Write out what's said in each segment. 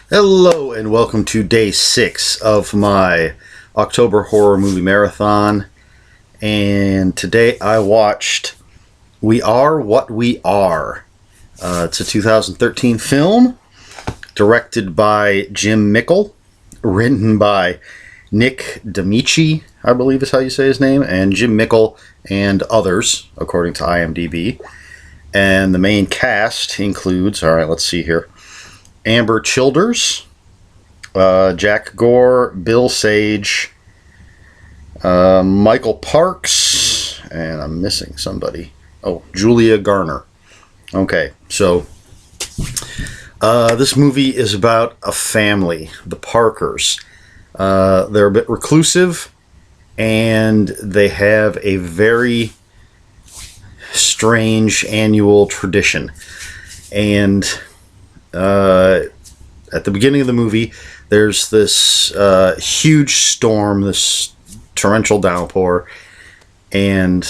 Hello and welcome to day 6 of my October horror movie marathon. And today I watched We Are What We Are. It's a 2013 film directed by Jim Mickle, written by Nick D'Amici, I believe is how you say his name, and Jim Mickle and others, according to IMDb. And the main cast includes, let's see here, Amber Childers, Jack Gore, Bill Sage, Michael Parks, and I'm missing somebody. Oh, Julia Garner. Okay, so this movie is about a family, the Parkers. They're a bit reclusive, and they have a very strange annual tradition. And at the beginning of the movie, there's this huge storm, this torrential downpour, and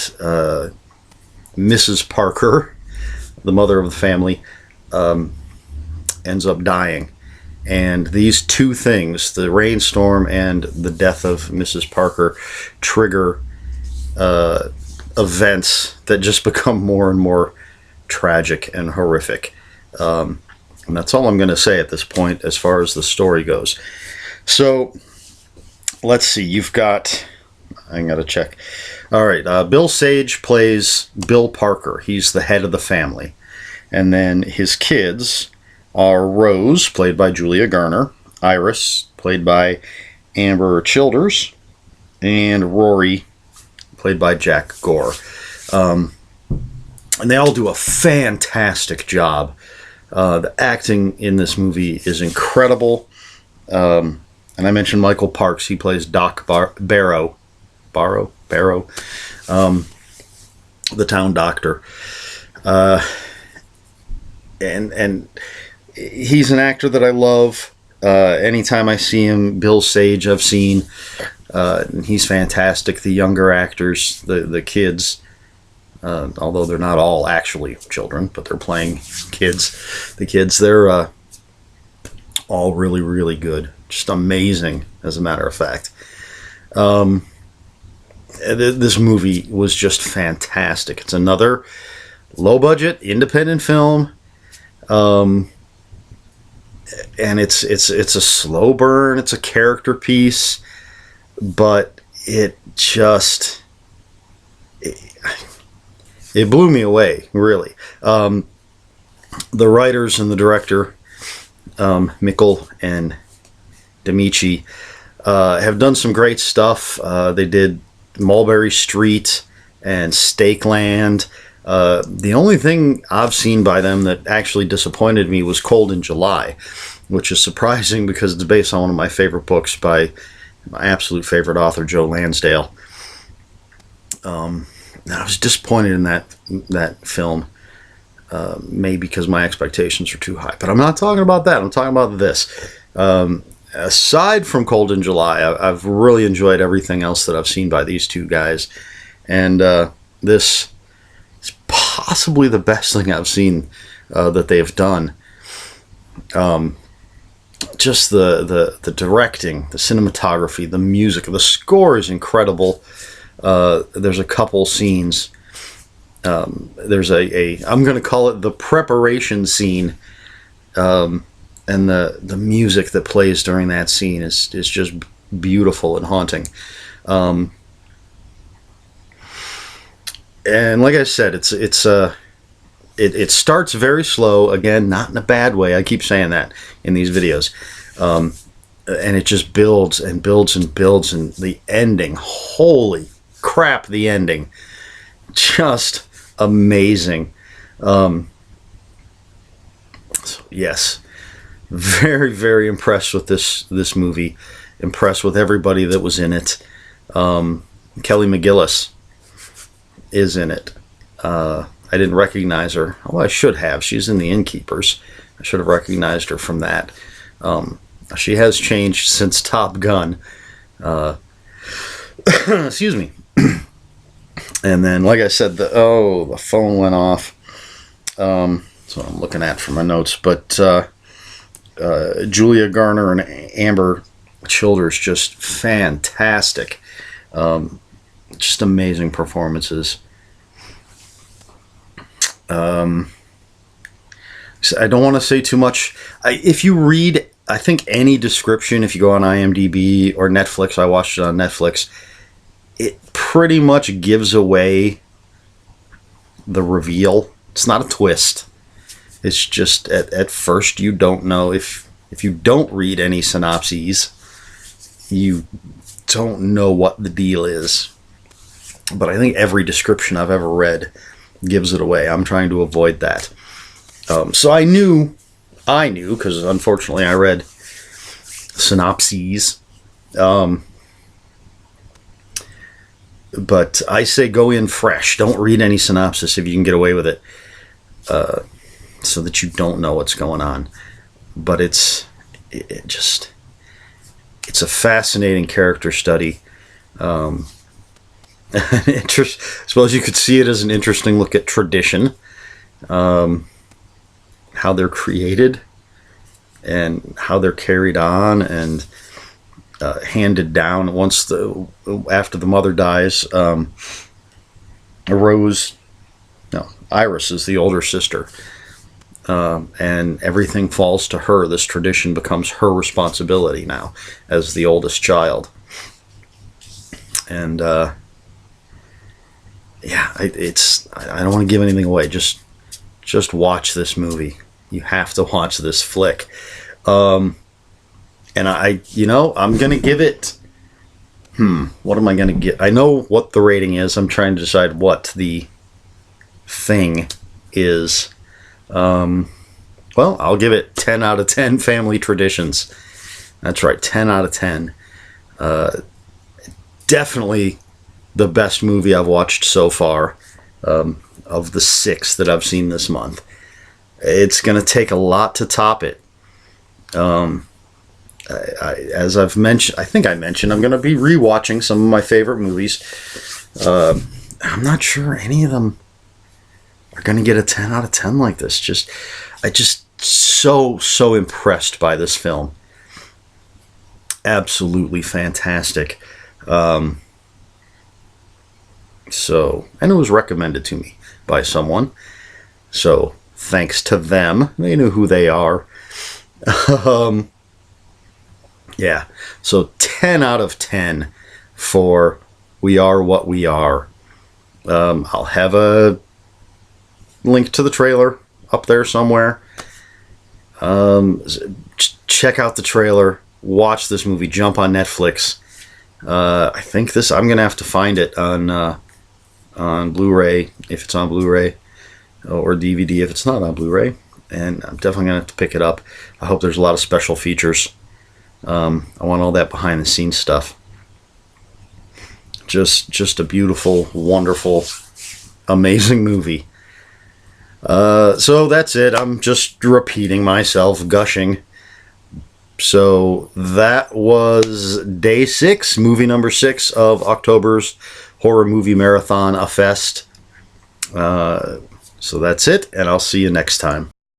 Mrs. Parker, the mother of the family, ends up dying. And these two things, the rainstorm and the death of Mrs. Parker, trigger events that just become more and more tragic and horrific. And that's all I'm going to say at this point as far as the story goes. So, let's see. You've got... I got to check. All right. Bill Sage plays Bill Parker. He's the head of the family. And then his kids are Rose, played by Julia Garner, Iris, played by Amber Childers, and Rory, played by Jack Gore. And they all do a fantastic job. The acting in this movie is incredible. And I mentioned Michael Parks. He plays Doc Barrow, the town doctor. And he's an actor that I love. Anytime I see him, Bill Sage I've seen. He's fantastic. The younger actors, the kids, although they're not all actually children, but they're playing kids. The kids, they're all really, really good. Just amazing, as a matter of fact. This movie was just fantastic. It's another low-budget, independent film. And it's a slow burn. It's a character piece. But it just... It blew me away, really. The writers and the director, Mickle and D'Amici, have done some great stuff. They did Mulberry Street and Stakeland. The only thing I've seen by them that actually disappointed me was Cold in July, which is surprising because it's based on one of my favorite books by my absolute favorite author, Joe Lansdale. I was disappointed in that film, maybe because my expectations were too high. But I'm not talking about that. I'm talking about this. Aside from Cold in July, I've really enjoyed everything else that I've seen by these two guys. And this is possibly the best thing I've seen that they've done. Just the directing, the cinematography, the music, the score is incredible. There's a couple scenes. There's I'm going to call it the preparation scene, and the music that plays during that scene is just beautiful and haunting. And like I said, it starts very slow. Again, not in a bad way. I keep saying that in these videos. And it just builds and builds and builds, and the ending, holy crap, the ending, just amazing. So yes, very, very impressed with this movie. Impressed with everybody that was in it. Kelly McGillis is in it. I didn't recognize her. Oh, I should have. She's in The Innkeepers. I should have recognized her from that. She has changed since Top Gun. Excuse me. And then, like I said, the phone went off. So I'm looking at for my notes. But Julia Garner and Amber Childers, just fantastic. Just amazing performances. So I don't want to say too much. If you read, I think any description, if you go on IMDb or Netflix, I watched it on Netflix, it pretty much gives away the reveal. It's not a twist. It's just at first you don't know. If you don't read any synopses, you don't know what the deal is. But I think every description I've ever read gives it away. I'm trying to avoid that. So I knew, because unfortunately I read synopses. But I say go in fresh. Don't read any synopsis if you can get away with it, so that you don't know what's going on. But it's a fascinating character study. I suppose you could see it as an interesting look at tradition, how they're created and how they're carried on and handed down. After the mother dies, Iris is the older sister, and everything falls to her. This tradition becomes her responsibility now as the oldest child. And I don't want to give anything away. Just watch this movie. You have to watch this flick. And I'm going to give it, what am I going to get? I know what the rating is. I'm trying to decide what the thing is. Well, I'll give it 10 out of 10 family traditions. That's right, 10 out of 10. Definitely the best movie I've watched so far, of the 6 that I've seen this month. It's going to take a lot to top it. As I've mentioned, I'm going to be rewatching some of my favorite movies. I'm not sure any of them are going to get a 10 out of 10 like this. So impressed by this film. Absolutely fantastic. And it was recommended to me by someone. So thanks to them. They knew who they are. Yeah. So 10 out of 10 for We Are What We Are. I'll have a link to the trailer up there somewhere. Check out the trailer. Watch this movie. Jump on Netflix. I think I'm going to have to find it on Blu-ray, if it's on Blu-ray, or DVD if it's not on Blu-ray, and I'm definitely going to have to pick it up. I hope there's a lot of special features. I want all that behind the scenes stuff. Just a beautiful, wonderful, amazing movie. So that's it. I'm just repeating myself, gushing. So that was day 6, movie number 6 of October's Horror Movie Marathon, A Fest. So that's it, and I'll see you next time.